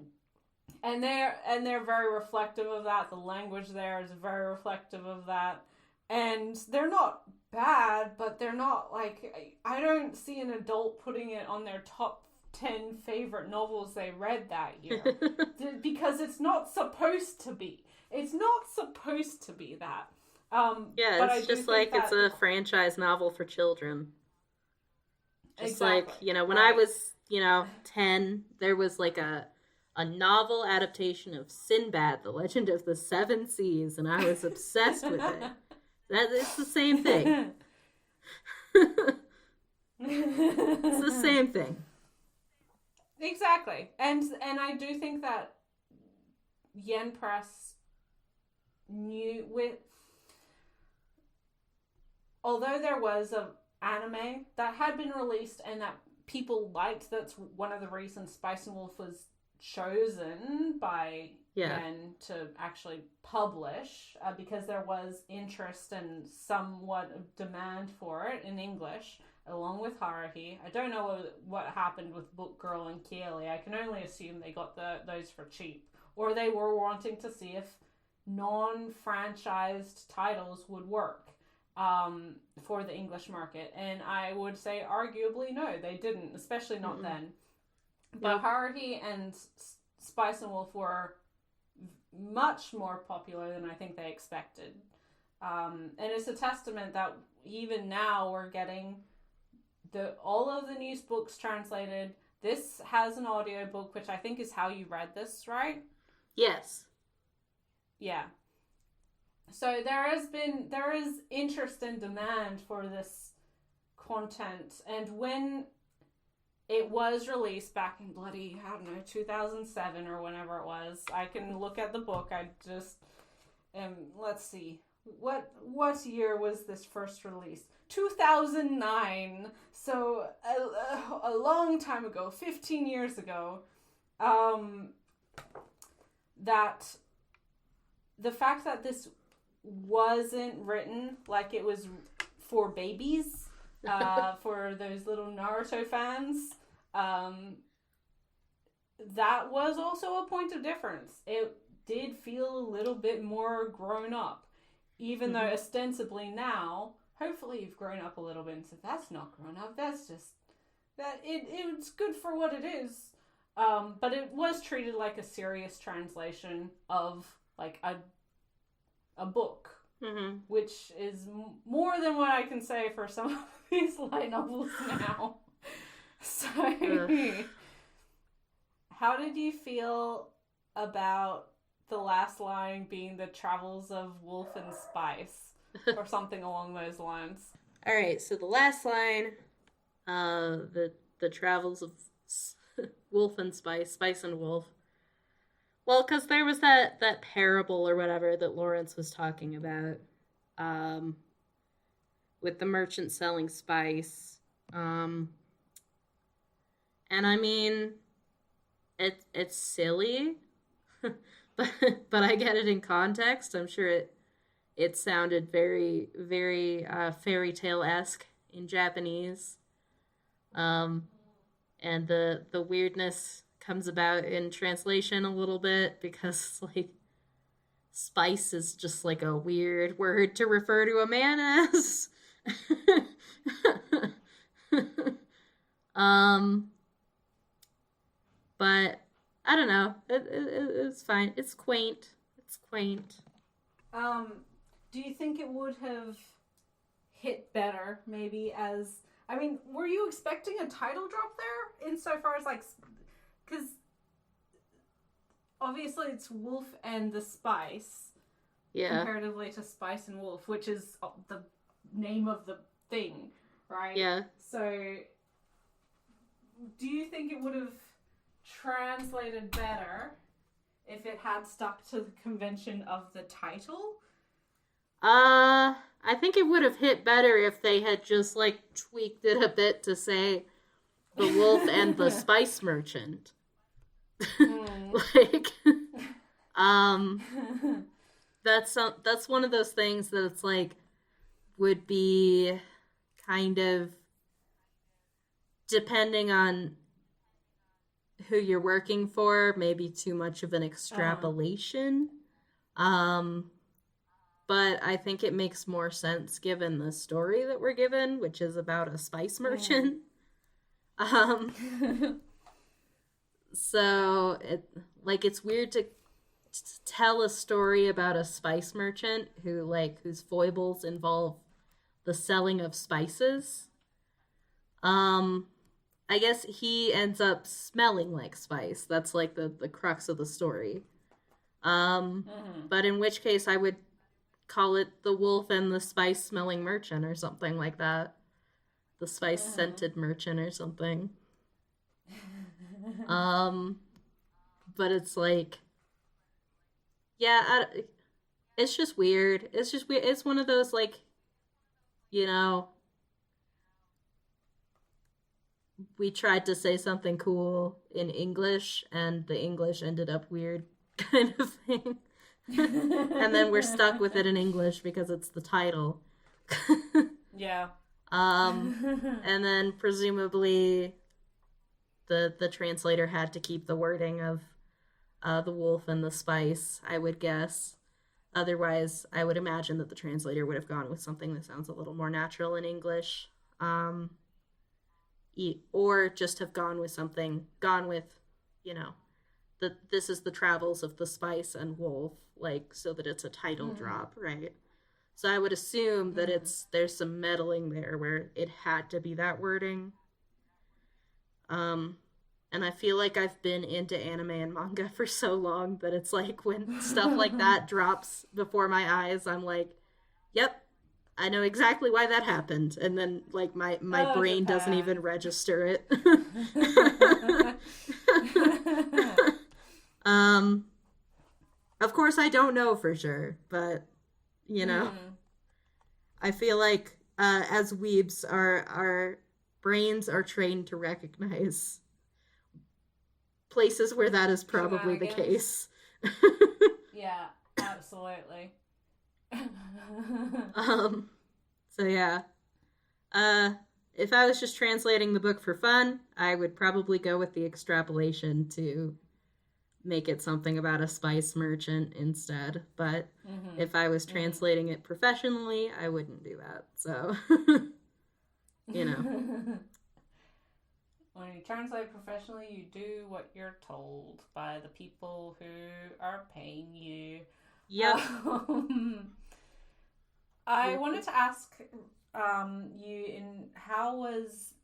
S1: and they're very reflective of that. The language there is very reflective of that, and they're not bad, but they're not like I don't see an adult putting it on their top 10 favorite novels they read that year because it's not supposed to be. It's not supposed to be that.
S2: Yeah,
S1: But I
S2: it's
S1: do
S2: just
S1: think
S2: like it's
S1: that
S2: a franchise novel for children. Just like,
S1: exactly
S2: when I
S1: right.
S2: was, 10, there was like a novel adaptation of Sinbad, The Legend of the Seven Seas, and I was obsessed with it. That it's the same thing. It's the same thing.
S1: Exactly, and I do think that Yen Press knew with although there was anime that had been released and that people liked. That's one of the reasons Spice and Wolf was chosen by Yen to actually publish, because there was interest and somewhat of demand for it in English, along with Haruhi. I don't know what happened with Book Girl and Kaylee. I can only assume they got those for cheap, or they were wanting to see if non-franchised titles would work for the English market. And I would say arguably no, they didn't, especially not then. But Haruhi and Spice and Wolf were much more popular than I think they expected. And it's a testament that even now we're getting all of the new books translated. This has an audiobook, which I think is how you read this, right?
S2: Yes.
S1: Yeah. So there is interest and demand for this content, and when it was released back in bloody, I don't know, 2007 or whenever it was. I can look at the book. I just let's see. What year was this first released? 2009. So a long time ago, 15 years ago. That the fact that this wasn't written like it was for babies, for those little Naruto fans, that was also a point of difference. It did feel a little bit more grown up, even though ostensibly now, hopefully you've grown up a little bit and said, that's not grown up, that's just, that it's good for what it is. But it was treated like a serious translation of like a book, which is more than what I can say for some of these light novels now. So, how did you feel about the last line being the travels of Wolf and Spice, or something along those lines?
S2: All right, so the last line, the travels of Wolf and Spice, Spice and Wolf. Well, because there was that parable or whatever that Lawrence was talking about, with the merchant selling spice, and I mean, it's silly, but I get it in context. I'm sure it sounded very, very fairy tale-esque in Japanese, and the weirdness comes about in translation a little bit because like spice is just like a weird word to refer to a man as. But I don't know. It's fine. It's quaint.
S1: Do you think it would have hit better, maybe, as... I mean, were you expecting a title drop there? Insofar as, like... Because obviously it's Wolf and the Spice.
S2: Yeah.
S1: Comparatively to Spice and Wolf, which is the name of the thing, right?
S2: Yeah.
S1: So, do you think it would have translated better if it had stuck to the convention of the title?
S2: I think it would have hit better if they had just, like, tweaked it a bit to say the wolf and the spice merchant. Like, that's one of those things that it's, like, would be kind of, depending on who you're working for, maybe too much of an extrapolation. But I think it makes more sense given the story that we're given, which is about a spice merchant. So it's weird to tell a story about a spice merchant whose foibles involve the selling of spices. I guess he ends up smelling like spice. That's like the crux of the story. But in which case I would call it the wolf and the spice smelling merchant or something like that. The spice scented merchant or something. But it's like, yeah, it's just weird. It's one of those, like, you know, we tried to say something cool in English and the English ended up weird kind of thing. And then we're stuck with it in English because it's the title.
S1: Yeah.
S2: And then presumably the translator had to keep the wording of the wolf and the spice, I would guess. Otherwise, I would imagine that the translator would have gone with something that sounds a little more natural in English. Or just have gone with, you know, this is the travels of the spice and wolf, like, so that it's a title drop, right? So I would assume that there's some meddling there where it had to be that wording. And I feel like I've been into anime and manga for so long that it's like when stuff like that drops before my eyes, I'm like, yep, I know exactly why that happened. And then like my brain doesn't even register it. Of course I don't know for sure, but you know, I feel like as weebs, our brains are trained to recognize places where that is probably the case.
S1: Yeah, absolutely.
S2: So yeah. If I was just translating the book for fun, I would probably go with the extrapolation to make it something about a spice merchant instead. But if I was translating it professionally, I wouldn't do that. So, you know.
S1: When you translate professionally, you do what you're told by the people who are paying you.
S2: Yep.
S1: I wanted to ask how was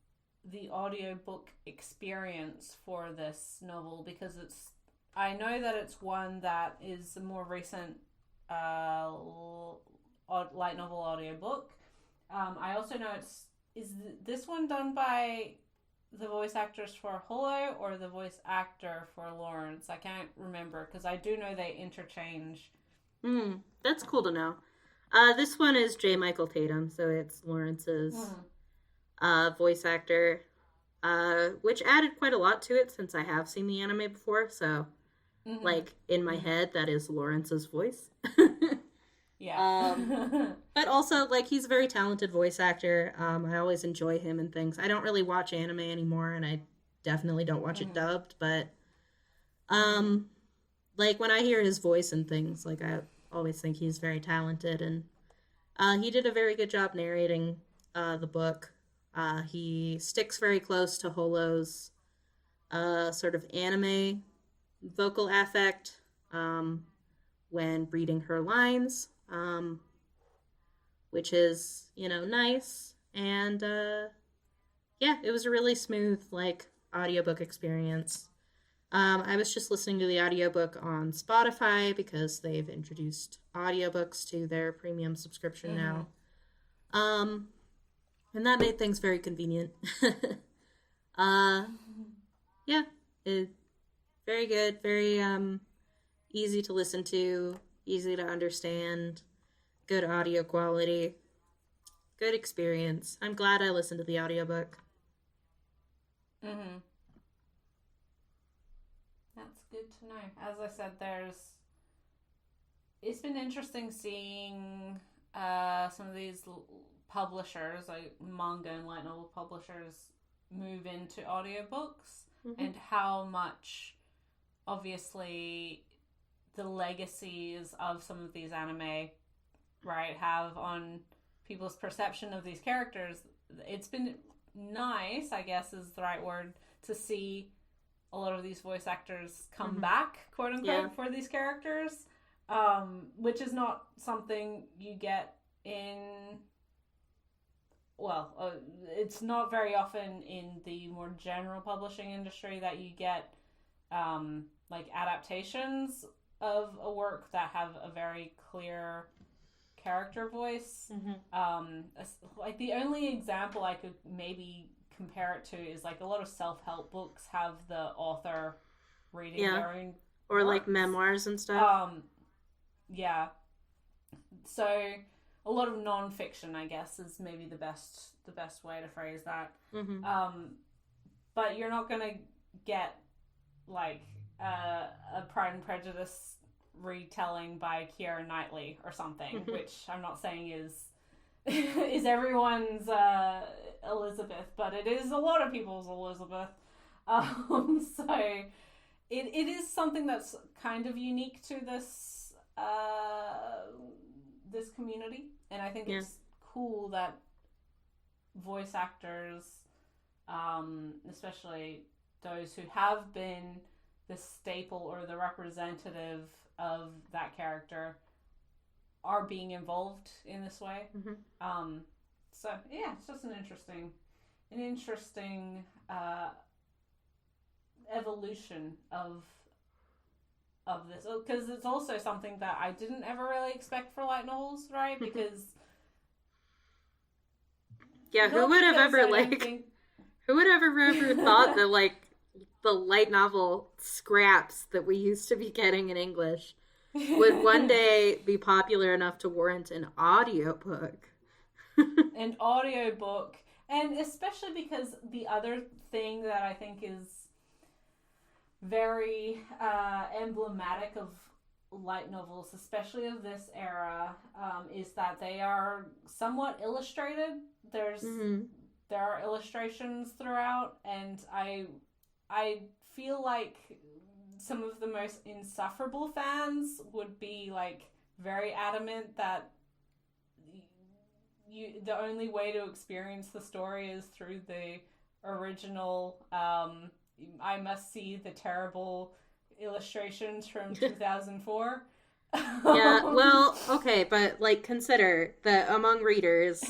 S1: the audiobook experience for this novel? Because I know that it's one that is a more recent light novel audiobook. I also know is this one done by the voice actors for Holo or the voice actor for Lawrence? I can't remember because I do know they interchange.
S2: That's cool to know. This one is J. Michael Tatum, so it's Lawrence's voice actor, which added quite a lot to it since I have seen the anime before, so like in my head that is Lawrence's voice.
S1: Yeah.
S2: But also, like, he's a very talented voice actor. I always enjoy him and things. I don't really watch anime anymore, and I definitely don't watch it dubbed, but like, when I hear his voice and things, like, I always think he's very talented, and he did a very good job narrating the book. He sticks very close to Holo's sort of anime vocal affect when reading her lines, which is, you know, nice. And yeah, it was a really smooth, like, audiobook experience. I was just listening to the audiobook on Spotify because they've introduced audiobooks to their premium subscription now. And that made things very convenient. Yeah, very good, very easy to listen to, easy to understand, good audio quality, good experience. I'm glad I listened to the audiobook.
S1: That's good to know. As I said, it's been interesting seeing some of these publishers, like manga and light novel publishers, move into audiobooks and how much, obviously, the legacies of some of these anime, right, have on people's perception of these characters. It's been nice, I guess is the right word, to see a lot of these voice actors come back, quote unquote, for these characters, which is not something you get in, it's not very often in the more general publishing industry that you get like adaptations of a work that have a very clear character voice. Like the only example I could maybe compare it to is like a lot of self-help books have the author reading their own
S2: or
S1: works.
S2: like memoirs and stuff.
S1: Yeah. So a lot of non-fiction, I guess, is maybe the best way to phrase that. but you're not gonna get like a Pride and Prejudice retelling by Keira Knightley or something, which I'm not saying is everyone's Elizabeth, but it is a lot of people's Elizabeth. So it is something that's kind of unique to this this community, and I think it's cool that voice actors, especially those who have been the staple or the representative of that character, are being involved in this way. So yeah, it's just an interesting evolution of this, because it's also something that I didn't ever really expect for light novels, right? Because
S2: who would have ever thought that like the light novel scraps that we used to be getting in English would one day be popular enough to warrant an audiobook.
S1: An audiobook, and especially because the other thing that I think is very emblematic of light novels, especially of this era, is that they are somewhat illustrated. There are illustrations throughout, and I feel like some of the most insufferable fans would be like very adamant that the only way to experience the story is through the original. I must see the terrible illustrations from 2004.
S2: Yeah, well, okay, but like consider that among readers,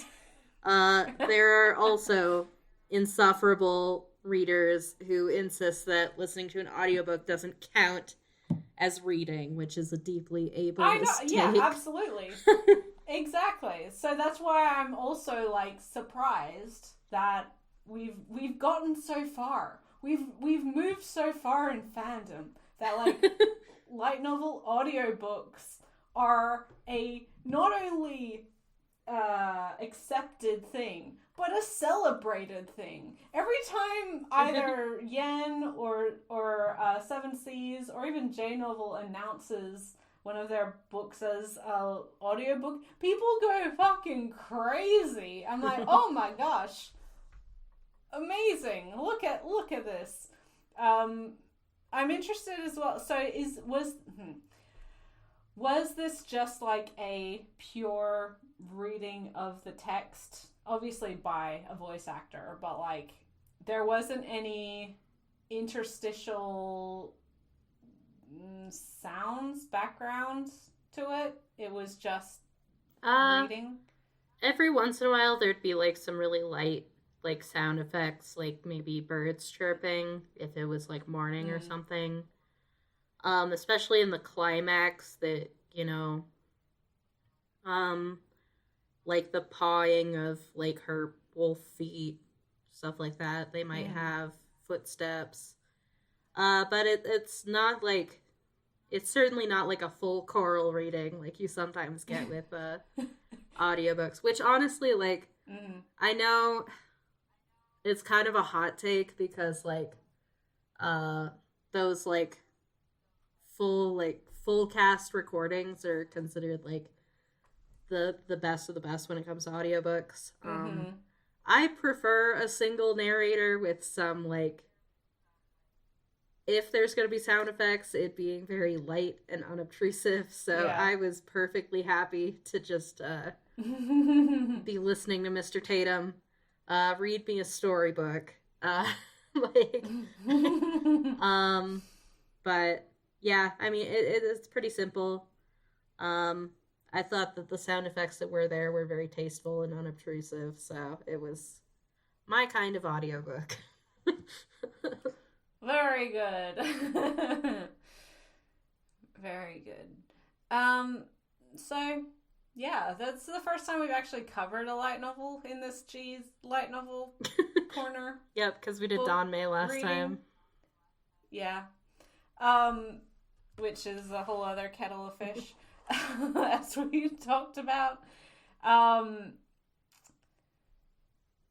S2: there are also insufferable readers who insist that listening to an audiobook doesn't count as reading, which is a deeply ableist take.
S1: Yeah, absolutely. Exactly. So that's why I'm also like surprised that we've gotten so far. We've moved so far in fandom that like light novel audiobooks are a not only accepted thing, but a celebrated thing. Every time either Yen or Seven Seas or even J Novel announces one of their books as an audiobook, people go fucking crazy. I'm like, oh my gosh, amazing! Look at this. I'm interested as well. So was this just like a pure reading of the text, obviously by a voice actor, but like there wasn't any interstitial sounds, background to it? It was just reading?
S2: Every once in a while there'd be like some really light like sound effects, like maybe birds chirping if it was like morning or something. Especially in the climax, that, you know, like the pawing of like her wolf feet, stuff like that. They might have footsteps. But it's not like, it's certainly not like a full choral reading like you sometimes get with audiobooks, which honestly, like, I know it's kind of a hot take because like those like full cast recordings are considered like the best of the best when it comes to audiobooks. I prefer a single narrator with some like, if there's going to be sound effects, it being very light and unobtrusive. So I was perfectly happy to just be listening to Mr. Tatum read me a storybook. Like, but yeah, I mean, it's pretty simple. I thought that the sound effects that were there were very tasteful and unobtrusive, so it was my kind of audiobook.
S1: Very good. Very good. So, yeah, that's the first time we've actually covered a light novel in this G's light novel corner.
S2: Yep, because we did Dawn May last time.
S1: Yeah. Which is a whole other kettle of fish, as we talked about.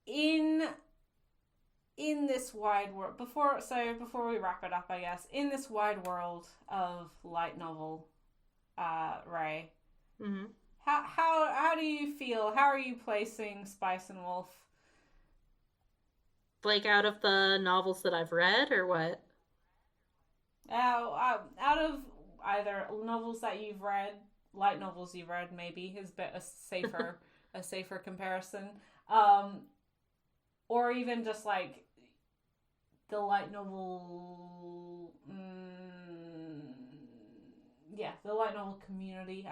S1: In in this wide world, before we wrap it up, I guess, in this wide world of light novel, Ray,
S2: Mm-hmm.
S1: how do you feel? How are you placing Spice and Wolf?
S2: Like, out of the novels that I've read, or what?
S1: Out of either novels that you've read, light novels you've read, maybe is a safer comparison, or even just like the light novel, the light novel community.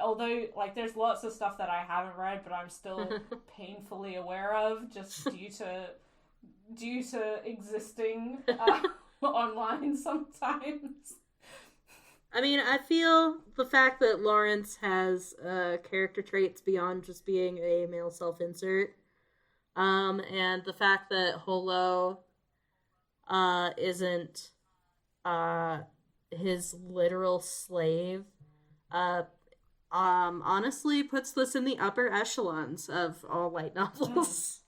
S1: Although like there's lots of stuff that I haven't read, but I'm still painfully aware of just due to existing online sometimes.
S2: I mean, I feel the fact that Lawrence has character traits beyond just being a male self-insert, and the fact that Holo isn't his literal slave, honestly puts this in the upper echelons of all light novels.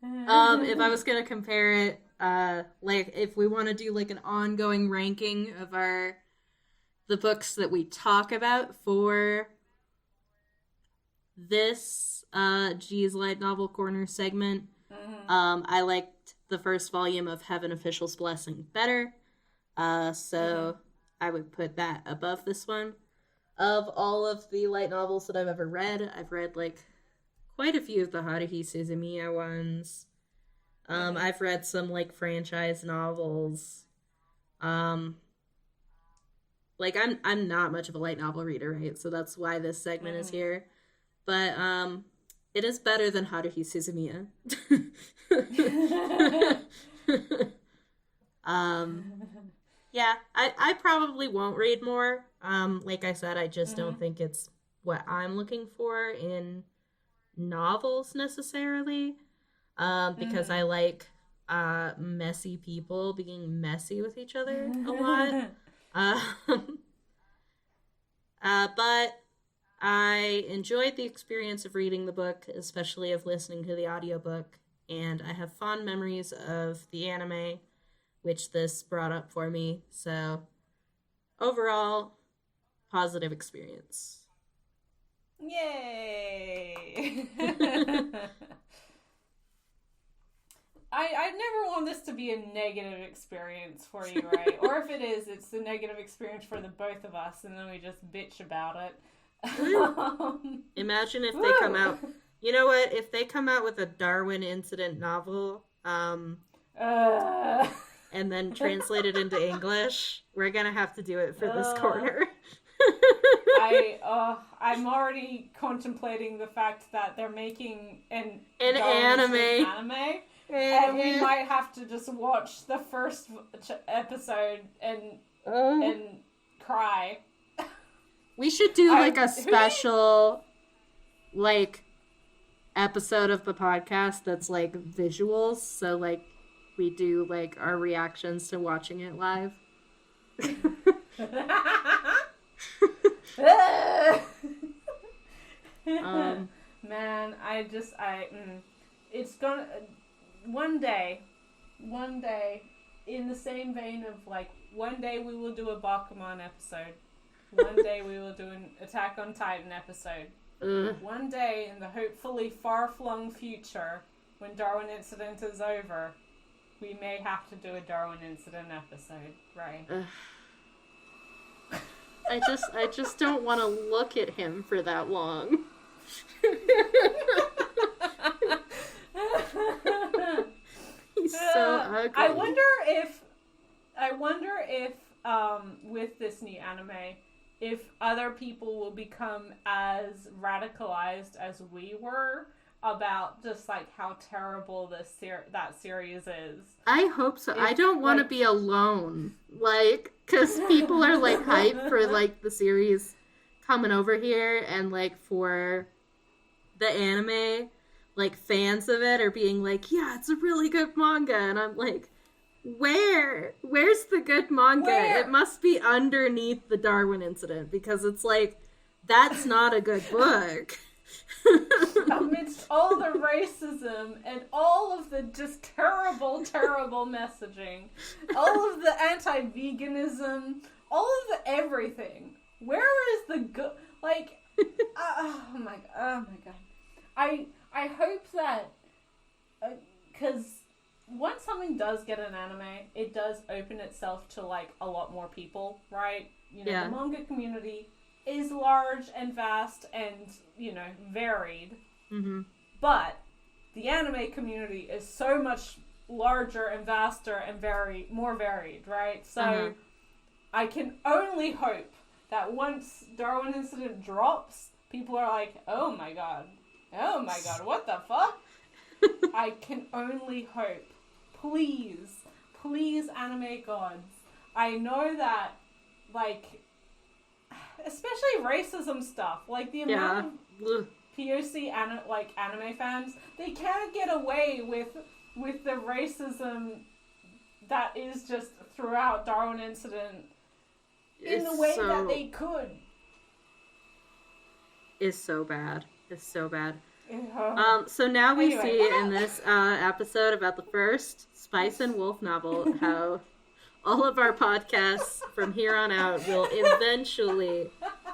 S2: If I was gonna compare it, like if we want to do like an ongoing ranking of the books that we talk about for this G's Light Novel Corner segment, I liked the first volume of Heaven Official's Blessing better, so I would put that above this one. Of all of the light novels that I've ever read, I've read like quite a few of the Haruhi Suzumiya ones. I've read some like franchise novels. Like I'm not much of a light novel reader, right? So that's why this segment is here. But it is better than Haruhi Suzumiya. Yeah, I probably won't read more. Like I said, I just don't think it's what I'm looking for in novels necessarily, because I like messy people being messy with each other a lot. But I enjoyed the experience of reading the book, especially of listening to the audiobook, and I have fond memories of the anime, which this brought up for me. So overall, positive experience.
S1: Yay! I never want this to be a negative experience for you, right? Or if it is, it's a negative experience for the both of us, and then we just bitch about it.
S2: Imagine if they come out... You know what? If they come out with a Darwin Incident novel, and then translate it into English, we're gonna have to do it for this corner.
S1: I'm already contemplating the fact that they're making an
S2: anime.
S1: And we might have to just watch the first episode and cry.
S2: We should do like a special like episode of the podcast that's like visuals, so like we do like our reactions to watching it live.
S1: Man, it's gonna one day, in the same vein of like, one day we will do a Bakuman episode. One day we will do an Attack on Titan episode. One day in the hopefully far-flung future, when Darwin Incident is over, we may have to do a Darwin Incident episode, right?
S2: I just don't want to look at him for that long. He's so ugly.
S1: I wonder if with this new anime, if other people will become as radicalized as we were about just like how terrible that series is.
S2: I hope so. I don't want to be alone, like, because people are like hyped for like the series coming over here, and like for the anime, like fans of it are being like, yeah, it's a really good manga, and I'm like, where's the good manga? It must be underneath the Darwin Incident, because it's like, that's not a good book.
S1: It's against all the racism and all of the just terrible, terrible messaging, all of the anti-veganism, all of the everything. Where is the good? Like, oh my god. I hope that because once something does get an anime, it does open itself to like a lot more people, right? You know, the manga community is large and vast and, you know, varied.
S2: Mm-hmm.
S1: But the anime community is so much larger and vaster and more varied, right? So I can only hope that once Darwin Incident drops, people are like, oh my god, what the fuck? I can only hope. Please, anime gods. I know that, like, especially racism stuff, like the amount of POC anime fans, they can't get away with the racism that is just throughout Darwin Incident in the way that they could.
S2: It's so bad. So now we see in this episode about the first Spice and Wolf novel how all of our podcasts from here on out will eventually,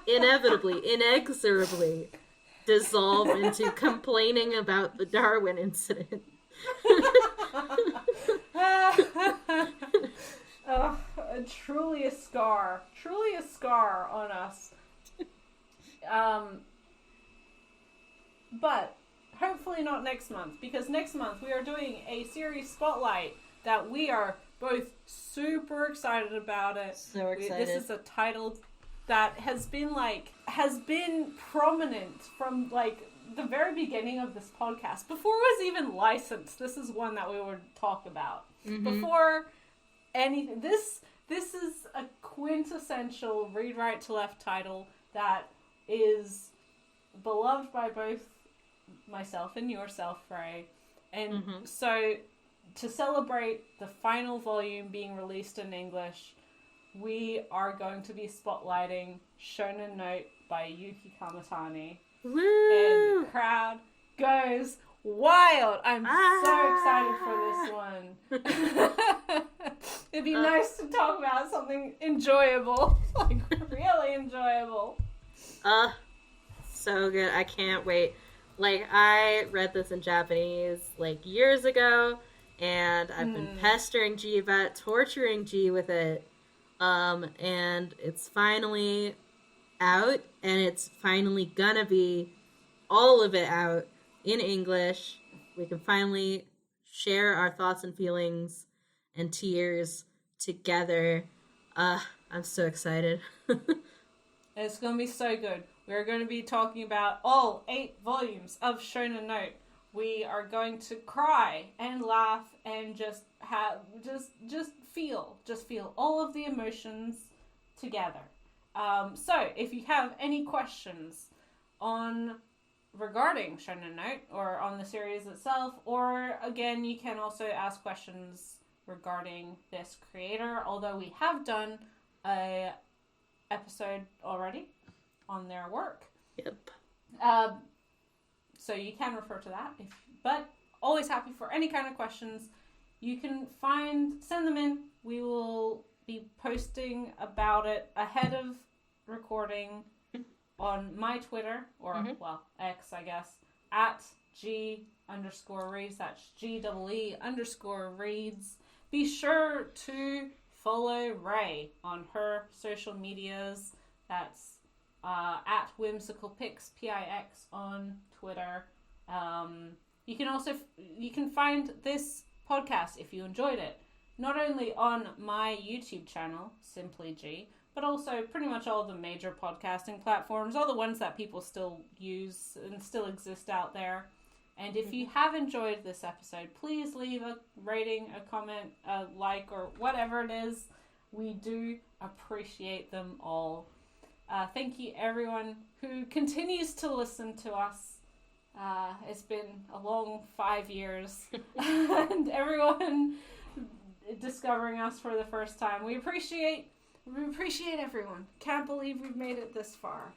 S2: inevitably, inexorably dissolve into complaining about the Darwin Incident.
S1: Truly a scar on us. But hopefully not next month, because next month we are doing a series spotlight that we are both super excited about it.
S2: So excited.
S1: This is a title that has been prominent from like the very beginning of this podcast. Before it was even licensed, this is one that we would talk about.
S2: Mm-hmm.
S1: Before anything, this is a quintessential read right to left title that is beloved by both myself and yourself, Frey. And so to celebrate the final volume being released in English, we are going to be spotlighting Shonen Note by Yuki Kamitani.
S2: Woo!
S1: And the crowd goes wild. I'm so excited for this one. It'd be nice to talk about something enjoyable. Like, really enjoyable.
S2: So good. I can't wait. Like, I read this in Japanese, like, years ago, and I've been pestering G about it, torturing G with it, and it's finally out, and it's finally gonna be all of it out in English. We can finally share our thoughts and feelings and tears together. I'm so excited.
S1: It's gonna be so good. We're going to be talking about all 8 volumes of Shonen Note. We are going to cry and laugh and just feel all of the emotions together. So if you have any questions regarding Shonen Note or on the series itself, or again, you can also ask questions regarding this creator, although we have done a episode already on their work.
S2: Yep.
S1: So you can refer to that. But always happy for any kind of questions. You can send them in. We will be posting about it ahead of recording on my Twitter, or X, I guess, at G_reads. That's GEE_reads. Be sure to follow Ray on her social medias. That's at whimsicalpix, PIX on Twitter. You can find this podcast if you enjoyed it, not only on my YouTube channel, Simply G, but also pretty much all the major podcasting platforms, all the ones that people still use and still exist out there. And if you have enjoyed this episode, please leave a rating, a comment, a like, or whatever it is. We do appreciate them all. Thank you, everyone who continues to listen to us. It's been a long 5 years. And everyone discovering us for the first time. We appreciate everyone. Can't believe we've made it this far.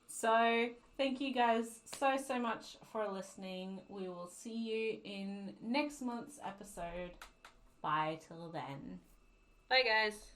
S1: So, Thank you guys so much for listening. We will see you in next month's episode. Bye till then.
S2: Bye, guys.